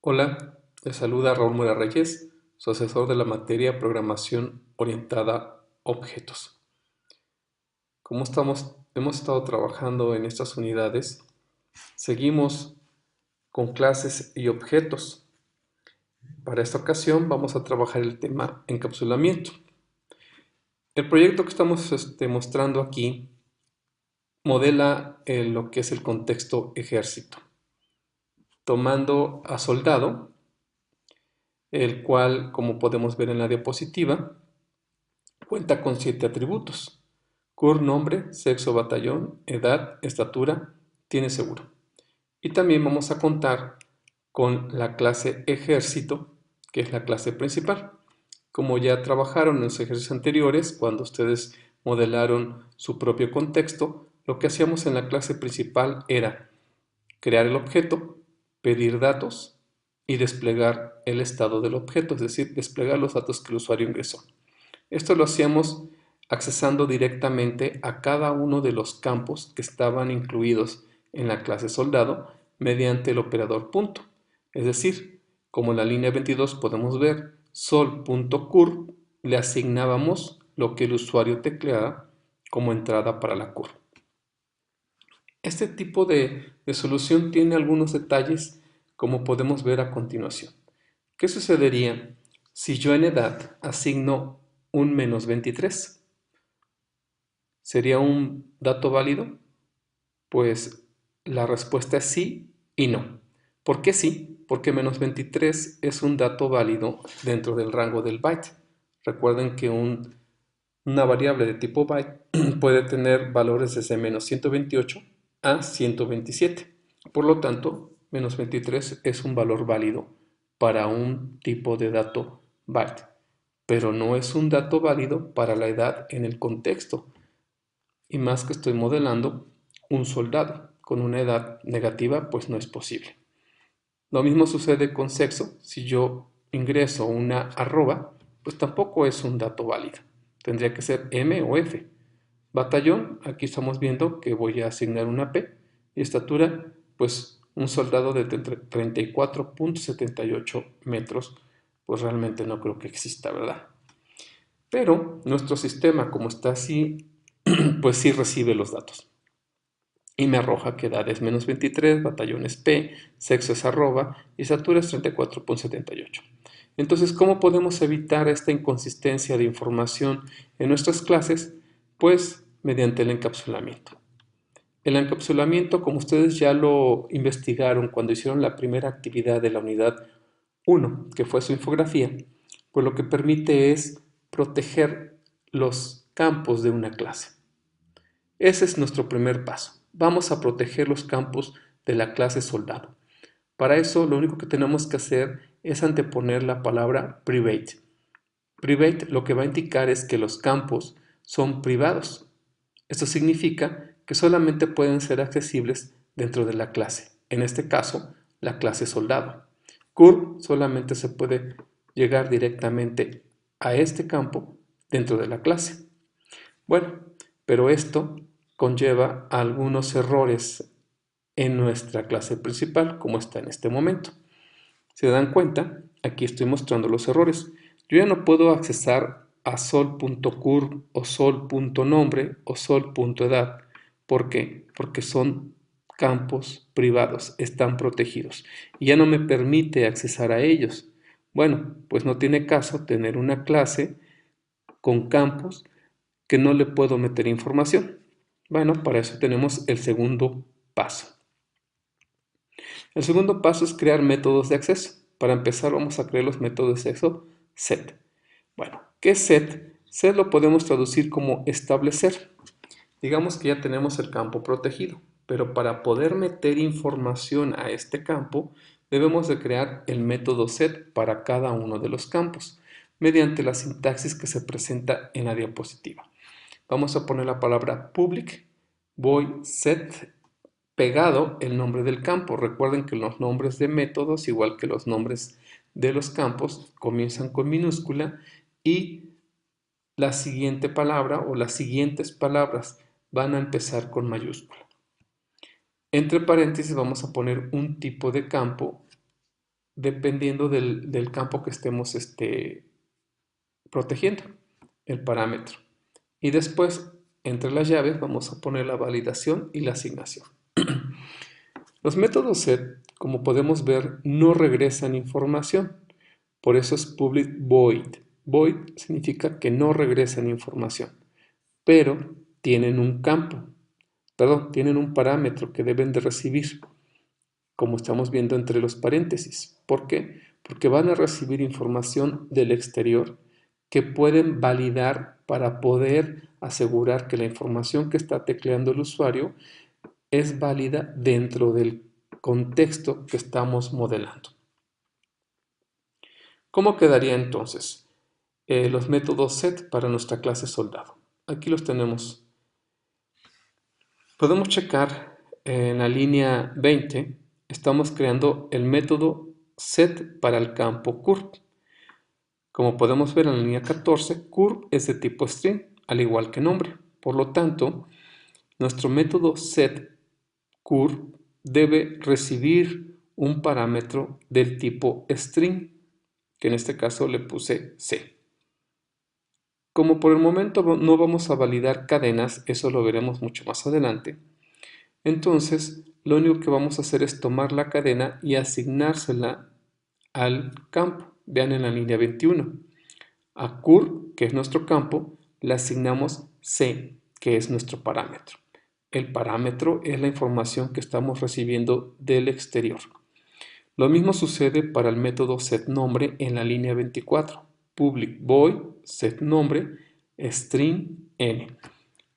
Hola, les saluda Raúl Mora Reyes, su asesor de la materia Programación Orientada a Objetos. Como hemos estado trabajando en estas unidades, seguimos con clases y objetos. Para esta ocasión vamos a trabajar el tema encapsulamiento. El proyecto que estamos mostrando aquí modela lo que es el contexto ejército, tomando a soldado, el cual, como podemos ver en la diapositiva, cuenta con 7 atributos: CUR, nombre, sexo, batallón, edad, estatura, tiene seguro. Y también vamos a contar con la clase ejército, que es la clase principal. Como ya trabajaron en los ejercicios anteriores, cuando ustedes modelaron su propio contexto, lo que hacíamos en la clase principal era crear el objeto, pedir datos y desplegar el estado del objeto, es decir, desplegar los datos que el usuario ingresó. Esto lo hacíamos accesando directamente a cada uno de los campos que estaban incluidos en la clase soldado mediante el operador punto. Es decir, como en la línea 22 podemos ver, sol.cur, le asignábamos lo que el usuario tecleara como entrada para la cur. Este tipo de solución tiene algunos detalles, como podemos ver a continuación. ¿Qué sucedería si yo en edad asigno un -23? ¿Sería un dato válido? Pues la respuesta es sí y no. ¿Por qué sí? Porque -23 es un dato válido dentro del rango del byte. Recuerden que una variable de tipo byte puede tener valores desde -128 a 127. Por lo tanto, -23 es un valor válido para un tipo de dato byte, pero no es un dato válido para la edad en el contexto, y más que estoy modelando un soldado con una edad negativa, pues no es posible. Lo mismo sucede con sexo. Si yo ingreso una arroba, pues tampoco es un dato válido. Tendría que ser M o F. Batallón, aquí estamos viendo que voy a asignar una P. Y estatura, pues un soldado de 34.78 metros, pues realmente no creo que exista, ¿verdad? Pero nuestro sistema, como está así, pues sí recibe los datos. Y me arroja que edad es -23, batallón es P, sexo es arroba y estatura es 34.78. Entonces, ¿cómo podemos evitar esta inconsistencia de información en nuestras clases? Pues mediante el encapsulamiento. El encapsulamiento, como ustedes ya lo investigaron cuando hicieron la primera actividad de la unidad 1, que fue su infografía, pues lo que permite es proteger los campos de una clase. Ese es nuestro primer paso. Vamos a proteger los campos de la clase soldado. Para eso, lo único que tenemos que hacer es anteponer la palabra private. Private lo que va a indicar es que los campos son privados. Esto significa que solamente pueden ser accesibles dentro de la clase, en este caso, la clase soldado. Cur solamente se puede llegar directamente a este campo dentro de la clase. Bueno, pero esto conlleva algunos errores en nuestra clase principal, como está en este momento. Si se dan cuenta, aquí estoy mostrando los errores. Yo ya no puedo accesar a sol.cur o sol.nombre o sol.edad. ¿Por qué? Porque son campos privados, están protegidos y ya no me permite accesar a ellos. Bueno, pues no tiene caso tener una clase con campos que no le puedo meter información. Bueno, para eso tenemos el segundo paso. El segundo paso es crear métodos de acceso. Para empezar vamos a crear los métodos de acceso set. Bueno, ¿qué es set? Set lo podemos traducir como establecer. Digamos que ya tenemos el campo protegido, pero para poder meter información a este campo debemos de crear el método set para cada uno de los campos mediante la sintaxis que se presenta en la diapositiva. Vamos a poner la palabra public void set pegado el nombre del campo. Recuerden que los nombres de métodos, igual que los nombres de los campos, comienzan con minúscula y la siguiente palabra o las siguientes palabras van a empezar con mayúscula. Entre paréntesis vamos a poner un tipo de campo dependiendo del campo que estemos protegiendo, el parámetro. Y después, entre las llaves, vamos a poner la validación y la asignación. Los métodos set, como podemos ver, no regresan información. Por eso es public void. Void significa que no regresan información, pero tienen un campo, tienen un parámetro que deben de recibir, como estamos viendo entre los paréntesis. ¿Por qué? Porque van a recibir información del exterior que pueden validar para poder asegurar que la información que está tecleando el usuario es válida dentro del contexto que estamos modelando. ¿Cómo quedaría entonces los métodos set para nuestra clase soldado? Aquí los tenemos. Podemos checar en la línea 20, estamos creando el método set para el campo curve. Como podemos ver en la línea 14, curve es de tipo string, al igual que nombre. Por lo tanto, nuestro método set curve debe recibir un parámetro del tipo string, que en este caso le puse C. Como por el momento no vamos a validar cadenas, eso lo veremos mucho más adelante, entonces lo único que vamos a hacer es tomar la cadena y asignársela al campo. Vean en la línea 21. A curve, que es nuestro campo, le asignamos C, que es nuestro parámetro. El parámetro es la información que estamos recibiendo del exterior. Lo mismo sucede para el método setNombre en la línea 24. Public void setNombre string n.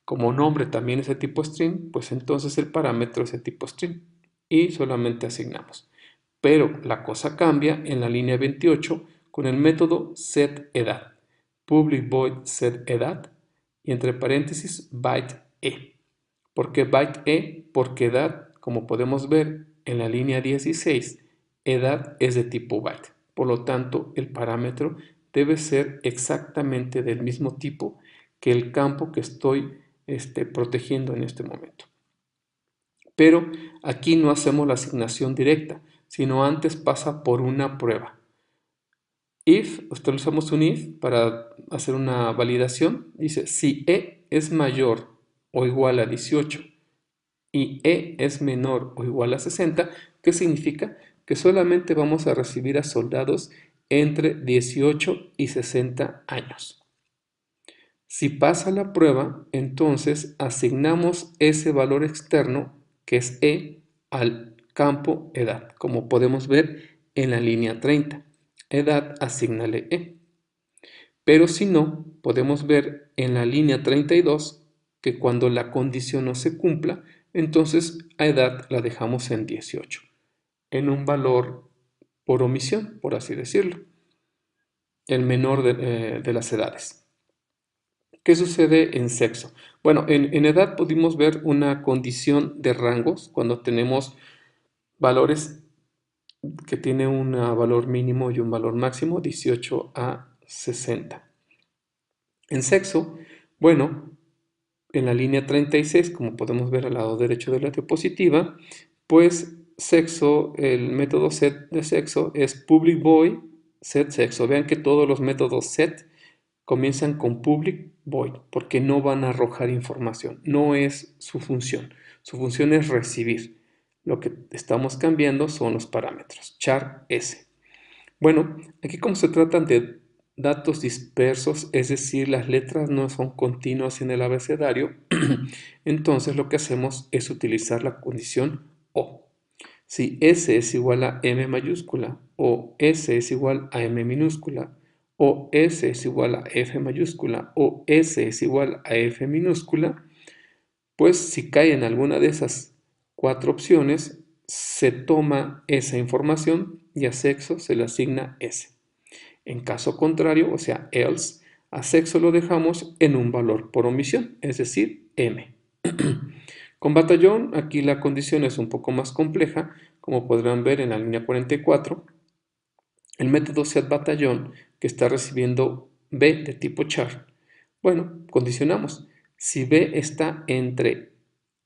Como nombre también es de tipo string, pues entonces el parámetro es de tipo string y solamente asignamos. Pero la cosa cambia en la línea 28 con el método setEdad. Public void setEdad y entre paréntesis byte e. ¿Por qué byte e? Porque edad, como podemos ver en la línea 16, edad es de tipo byte. Por lo tanto, el parámetro debe ser exactamente del mismo tipo que el campo que estoy protegiendo en este momento. Pero aquí no hacemos la asignación directa, sino antes pasa por una prueba. If, utilizamos un if para hacer una validación. Dice, si E es mayor o igual a 18 y E es menor o igual a 60, ¿qué significa? Que solamente vamos a recibir a soldados entre 18 y 60 años. Si pasa la prueba, entonces asignamos ese valor externo, que es E, al campo edad, como podemos ver en la línea 30. Edad, asígnale E. Pero si no, podemos ver en la línea 32 que cuando la condición no se cumpla, entonces a edad la dejamos en 18, en un valor por omisión, por así decirlo, el menor de las edades. ¿Qué sucede en sexo? Bueno, en edad pudimos ver una condición de rangos cuando tenemos valores que tienen un valor mínimo y un valor máximo, 18 a 60. En sexo, bueno, en la línea 36, como podemos ver al lado derecho de la diapositiva, pues sexo, el método set de sexo es public void set sexo. Vean que todos los métodos set comienzan con public void porque no van a arrojar información, no es su función. Su función es recibir. Lo que estamos cambiando son los parámetros, char s. Bueno, aquí como se tratan de datos dispersos, es decir, las letras no son continuas en el abecedario, entonces lo que hacemos es utilizar la condición o. Si S es igual a M mayúscula o S es igual a M minúscula o S es igual a F mayúscula o S es igual a F minúscula, pues si cae en alguna de esas cuatro opciones, se toma esa información y a sexo se le asigna S. En caso contrario, o sea, else, a sexo lo dejamos en un valor por omisión, es decir, M. Con batallón, aquí la condición es un poco más compleja, como podrán ver en la línea 44. El método setBatallón, que está recibiendo B de tipo char, bueno, condicionamos. Si B está entre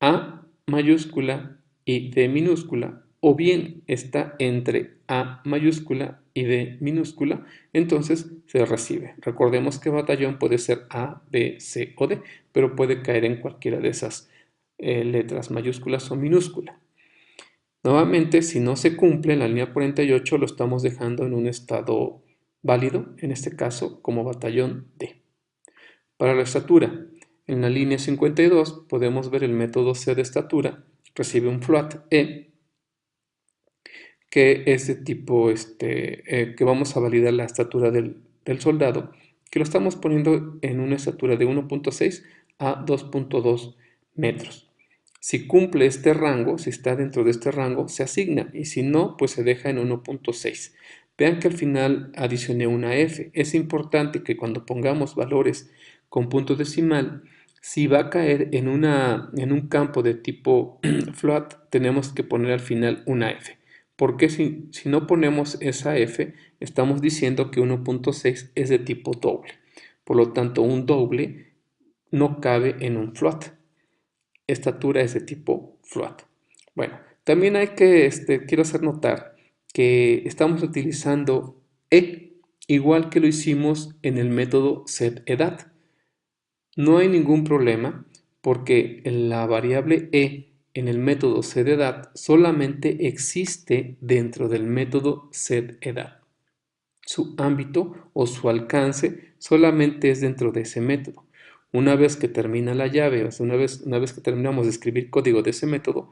A mayúscula y D minúscula, o bien está entre A mayúscula y D minúscula, entonces se recibe. Recordemos que batallón puede ser A, B, C o D, pero puede caer en cualquiera de esas letras mayúsculas o minúsculas. Nuevamente, si no se cumple en la línea 48, lo estamos dejando en un estado válido, en este caso como batallón D. Para la estatura, en la línea 52 podemos ver el método C de estatura, recibe un float E, que es de tipo, que vamos a validar la estatura del soldado, que lo estamos poniendo en una estatura de 1.6 a 2.2 metros. Si cumple este rango, si está dentro de este rango, se asigna y si no, pues se deja en 1.6. Vean que al final adicioné una F. Es importante que cuando pongamos valores con punto decimal, si va a caer en un campo de tipo float, tenemos que poner al final una F. Porque si no ponemos esa F, estamos diciendo que 1.6 es de tipo doble. Por lo tanto, un doble no cabe en un float. Estatura es de tipo float. Bueno, también hay que, quiero hacer notar que estamos utilizando E, igual que lo hicimos en el método setEdad. No hay ningún problema porque la variable E en el método setEdad solamente existe dentro del método setEdad. Su ámbito o su alcance solamente es dentro de ese método. Una vez que termina la llave, o sea, una vez que terminamos de escribir código de ese método,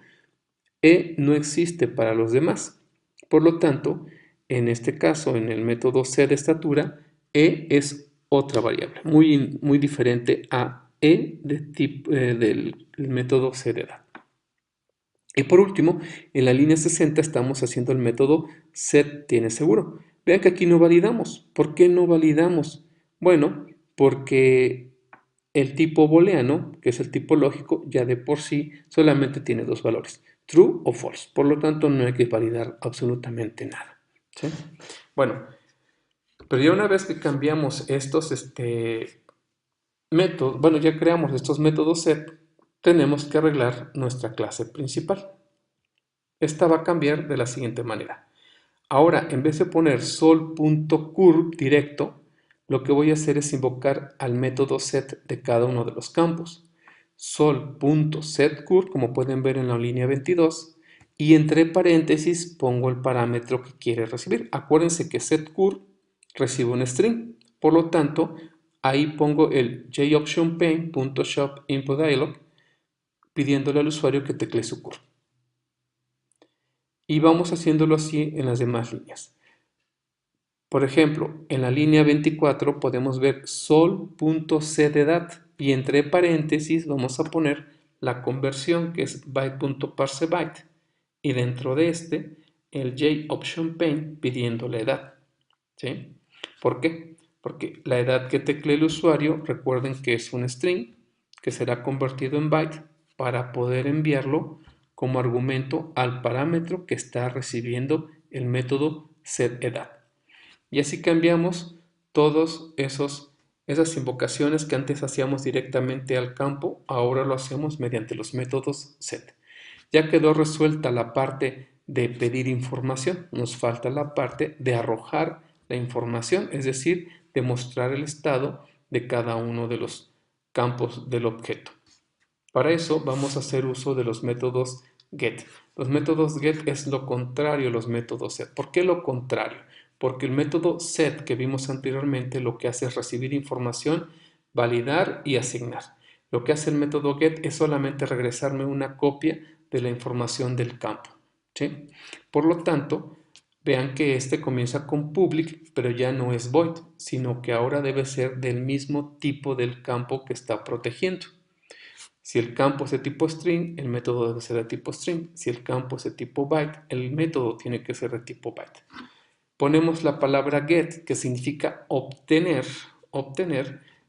E no existe para los demás. Por lo tanto, en este caso, en el método C de estatura, E es otra variable, muy diferente a E del método C de edad. Y por último, en la línea 60 estamos haciendo el método set tiene seguro. Vean que aquí no validamos. ¿Por qué no validamos? Bueno, porque el tipo booleano, que es el tipo lógico, ya de por sí solamente tiene dos valores, true o false. Por lo tanto, no hay que validar absolutamente nada. ¿Sí? Bueno, pero ya una vez que cambiamos estos métodos, bueno, ya creamos estos métodos set, tenemos que arreglar nuestra clase principal. Esta va a cambiar de la siguiente manera. Ahora, en vez de poner sol.curve directo, lo que voy a hacer es invocar al método set de cada uno de los campos. Sol.setCurve, como pueden ver en la línea 22, y entre paréntesis pongo el parámetro que quiere recibir. Acuérdense que setCurve recibe un string, por lo tanto, ahí pongo el jOptionPane.shopInputDialog pidiéndole al usuario que teclee su curve. Y vamos haciéndolo así en las demás líneas. Por ejemplo, en la línea 24 podemos ver sol.setEdad y entre paréntesis vamos a poner la conversión que es byte.parseByte y dentro de el jOptionPane pidiendo la edad. ¿Sí? ¿Por qué? Porque la edad que teclee el usuario, recuerden que es un string que será convertido en byte para poder enviarlo como argumento al parámetro que está recibiendo el método setEdad. Y así cambiamos todas esas invocaciones que antes hacíamos directamente al campo, ahora lo hacemos mediante los métodos set. Ya quedó resuelta la parte de pedir información, nos falta la parte de arrojar la información, es decir, de mostrar el estado de cada uno de los campos del objeto. Para eso vamos a hacer uso de los métodos get. Los métodos get es lo contrario a los métodos set. ¿Por qué lo contrario? Porque el método set que vimos anteriormente lo que hace es recibir información, validar y asignar. Lo que hace el método get es solamente regresarme una copia de la información del campo. ¿Sí? Por lo tanto, vean que este comienza con public, pero ya no es void, sino que ahora debe ser del mismo tipo del campo que está protegiendo. Si el campo es de tipo string, el método debe ser de tipo string. Si el campo es de tipo byte, el método tiene que ser de tipo byte. Ponemos la palabra get, que significa obtener,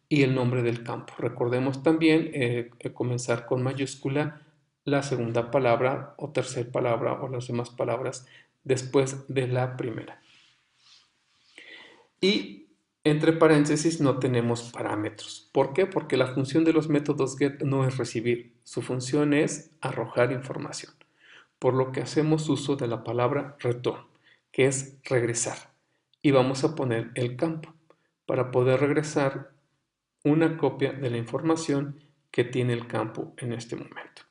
y el nombre del campo. Recordemos también comenzar con mayúscula la segunda palabra o tercera palabra o las demás palabras después de la primera. Y entre paréntesis no tenemos parámetros. ¿Por qué? Porque la función de los métodos get no es recibir, su función es arrojar información. por lo que hacemos uso de la palabra return, que es regresar. Y vamos a poner el campo para poder regresar una copia de la información que tiene el campo en este momento.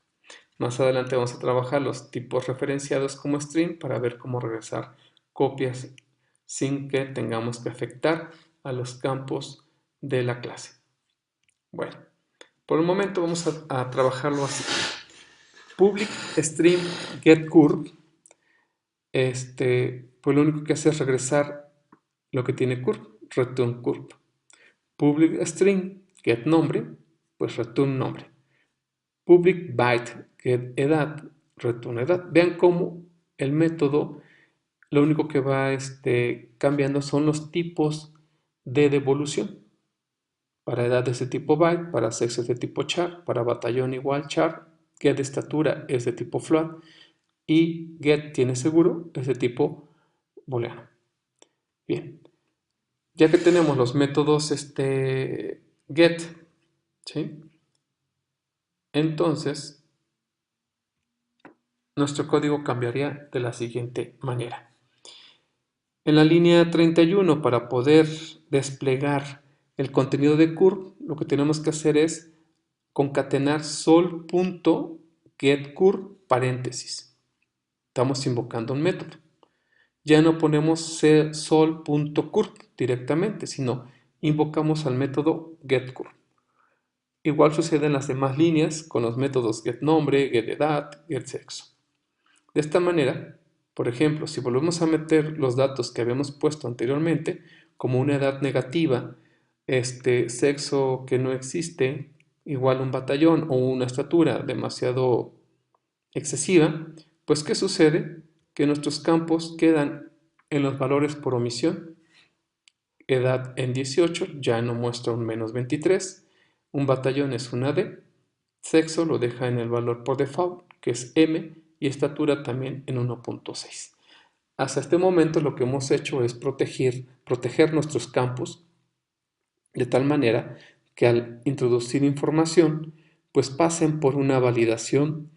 Más adelante vamos a trabajar los tipos referenciados como string para ver cómo regresar copias sin que tengamos que afectar a los campos de la clase. Bueno, por el momento vamos a trabajarlo así. Public string getCurve, pues lo único que hace es regresar lo que tiene curve, return curve. Public string getNombre, pues return nombre. Public byte getEdad, return edad. Vean cómo el método lo único que va cambiando son los tipos de devolución. Para edad es de tipo byte, para sexo es de tipo char, para batallón igual char, get de estatura es de tipo float y get tiene seguro es de tipo booleano. Bien, ya que tenemos los métodos get, ¿sí? Entonces nuestro código cambiaría de la siguiente manera. En la línea 31, para poder desplegar el contenido de curve, lo que tenemos que hacer es concatenar sol.getCurve paréntesis. Estamos invocando un método. Ya no ponemos sol.curve directamente, sino invocamos al método getCurve. Igual sucede en las demás líneas con los métodos getNombre, getEdad, getSexo. De esta manera, por ejemplo, si volvemos a meter los datos que habíamos puesto anteriormente, como una edad negativa, sexo que no existe, igual un batallón o una estatura demasiado excesiva, pues ¿qué sucede? Que nuestros campos quedan en los valores por omisión. Edad en 18 ya no muestra un menos 23, un batallón es una D, sexo lo deja en el valor por default, que es M, y estatura también en 1.6. Hasta este momento lo que hemos hecho es proteger nuestros campos de tal manera que al introducir información, pues pasen por una validación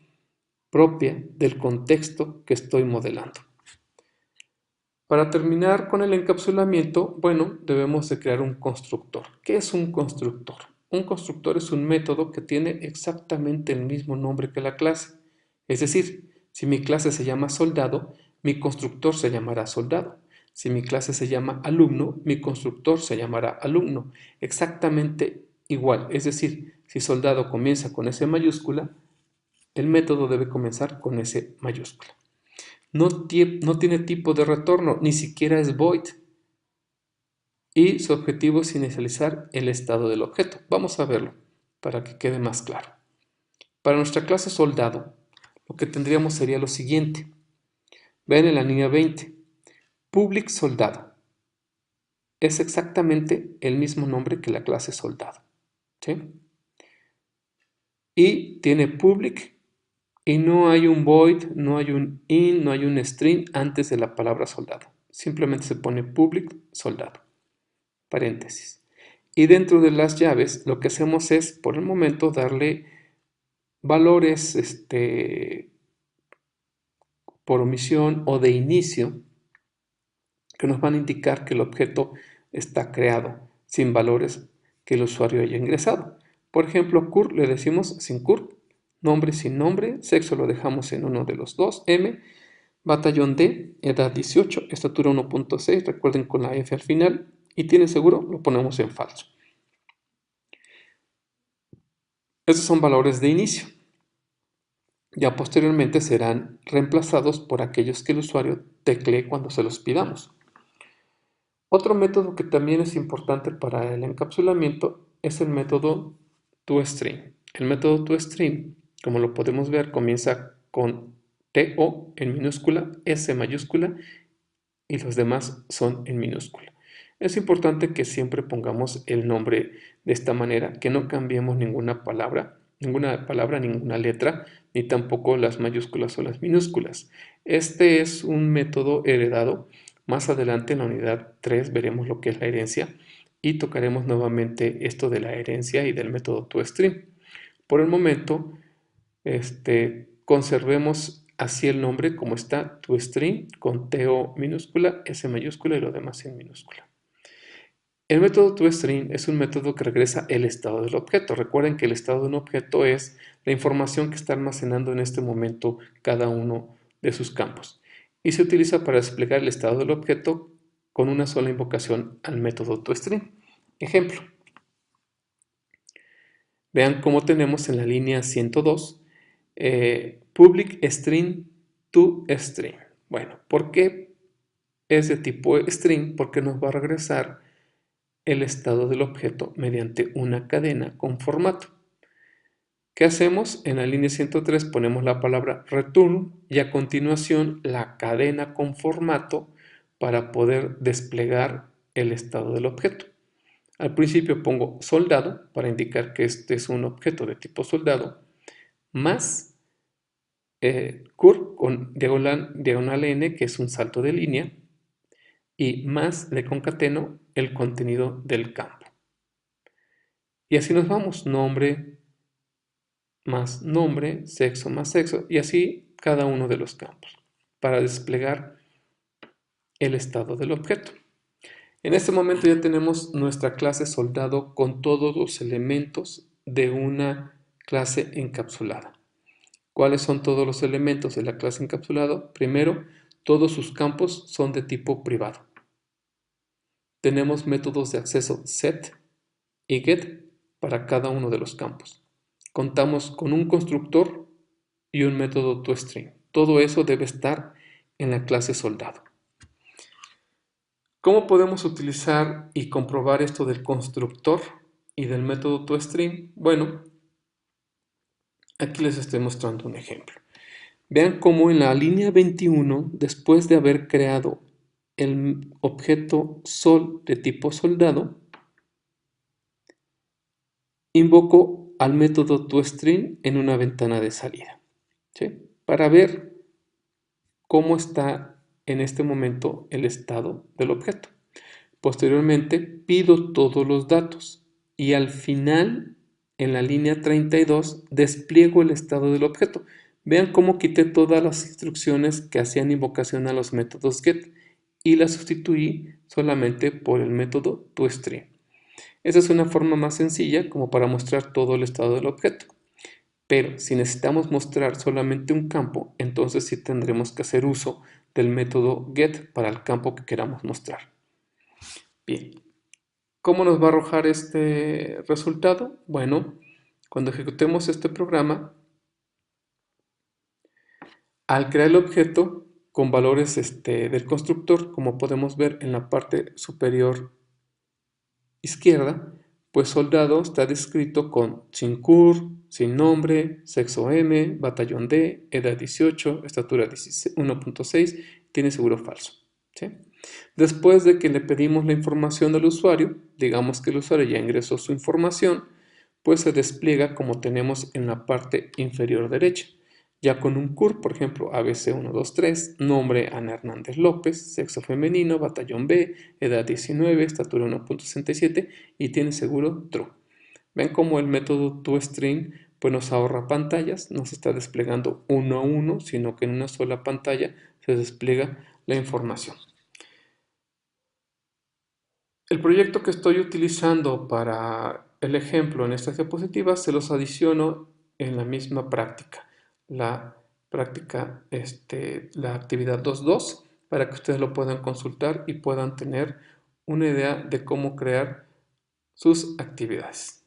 propia del contexto que estoy modelando. Para terminar con el encapsulamiento, bueno, debemos de crear un constructor. ¿Qué es un constructor? Un constructor es un método que tiene exactamente el mismo nombre que la clase. Es decir, si mi clase se llama soldado, mi constructor se llamará soldado. Si mi clase se llama alumno, mi constructor se llamará alumno. Exactamente igual. Es decir, si soldado comienza con S mayúscula, el método debe comenzar con S mayúscula. No tiene tipo de retorno, ni siquiera es void. Y su objetivo es inicializar el estado del objeto. Vamos a verlo para que quede más claro. Para nuestra clase soldado, lo que tendríamos sería lo siguiente. Ven en la línea 20. Public soldado. Es exactamente el mismo nombre que la clase soldado. ¿Sí? Y tiene public y no hay un void, no hay un in, no hay un string antes de la palabra soldado. Simplemente se pone public soldado. Paréntesis. Y dentro de las llaves lo que hacemos es, por el momento, darle valores por omisión o de inicio que nos van a indicar que el objeto está creado sin valores que el usuario haya ingresado. Por ejemplo, cur le decimos sin cur, nombre sin nombre, sexo lo dejamos en uno de los dos, M, batallón D, edad 18, estatura 1.6, recuerden con la F al final, y tiene seguro, lo ponemos en falso. Esos son valores de inicio. Ya posteriormente serán reemplazados por aquellos que el usuario teclee cuando se los pidamos. Otro método que también es importante para el encapsulamiento es el método toString. El método toString, como lo podemos ver, comienza con TO en minúscula, S mayúscula y los demás son en minúscula. Es importante que siempre pongamos el nombre de esta manera, que no cambiemos ninguna palabra, ninguna letra, ni tampoco las mayúsculas o las minúsculas. Este es un método heredado. Más adelante en la unidad 3 veremos lo que es la herencia y tocaremos nuevamente esto de la herencia y del método toString. Por el momento, conservemos así el nombre como está toString con TO minúscula, S mayúscula y lo demás en minúscula. El método toString es un método que regresa el estado del objeto. Recuerden que el estado de un objeto es la información que está almacenando en este momento cada uno de sus campos. Y se utiliza para desplegar el estado del objeto con una sola invocación al método toString. Ejemplo. Vean cómo tenemos en la línea 102 public string toString. Bueno, ¿por qué es de tipo string? Porque nos va a regresar el estado del objeto mediante una cadena con formato. ¿Qué hacemos? En la línea 103 ponemos la palabra return y a continuación la cadena con formato para poder desplegar el estado del objeto. Al principio pongo soldado para indicar que este es un objeto de tipo soldado, más cur con diagonal n, que es un salto de línea, y más le concateno el contenido del campo. Y así nos vamos, nombre más nombre, sexo más sexo, y así cada uno de los campos, para desplegar el estado del objeto. En este momento ya tenemos nuestra clase soldado con todos los elementos de una clase encapsulada. ¿Cuáles son todos los elementos de la clase encapsulada? Primero, todos sus campos son de tipo privado. Tenemos métodos de acceso set y get para cada uno de los campos. Contamos con un constructor y un método toString. Todo eso debe estar en la clase soldado. ¿Cómo podemos utilizar y comprobar esto del constructor y del método toString? Bueno, aquí les estoy mostrando un ejemplo. Vean cómo en la línea 21, después de haber creado el objeto sol de tipo soldado, invoco al método toString en una ventana de salida, ¿sí? Para ver cómo está en este momento el estado del objeto. Posteriormente pido todos los datos y al final, en la línea 32, despliego el estado del objeto. Vean cómo quité todas las instrucciones que hacían invocación a los métodos get y las sustituí solamente por el método toString. Esa es una forma más sencilla como para mostrar todo el estado del objeto. Pero si necesitamos mostrar solamente un campo, entonces sí tendremos que hacer uso del método get para el campo que queramos mostrar. Bien, ¿cómo nos va a arrojar este resultado? Bueno, cuando ejecutemos este programa, al crear el objeto con valores del constructor, como podemos ver en la parte superior izquierda, pues soldado está descrito con sin CUR, sin nombre, sexo M, batallón D, edad 18, estatura 1.6, tiene seguro falso, ¿sí? Después de que le pedimos la información del usuario, digamos que el usuario ya ingresó su información, pues se despliega como tenemos en la parte inferior derecha. Ya con un CUR, por ejemplo, ABC123, nombre Ana Hernández López, sexo femenino, batallón B, edad 19, estatura 1.67 y tiene seguro True. Ven cómo el método toString pues nos ahorra pantallas, no se está desplegando uno a uno, sino que en una sola pantalla se despliega la información. El proyecto que estoy utilizando para el ejemplo en esta diapositiva se los adiciono en la misma práctica. La práctica, la actividad 2.2 para que ustedes lo puedan consultar y puedan tener una idea de cómo crear sus actividades.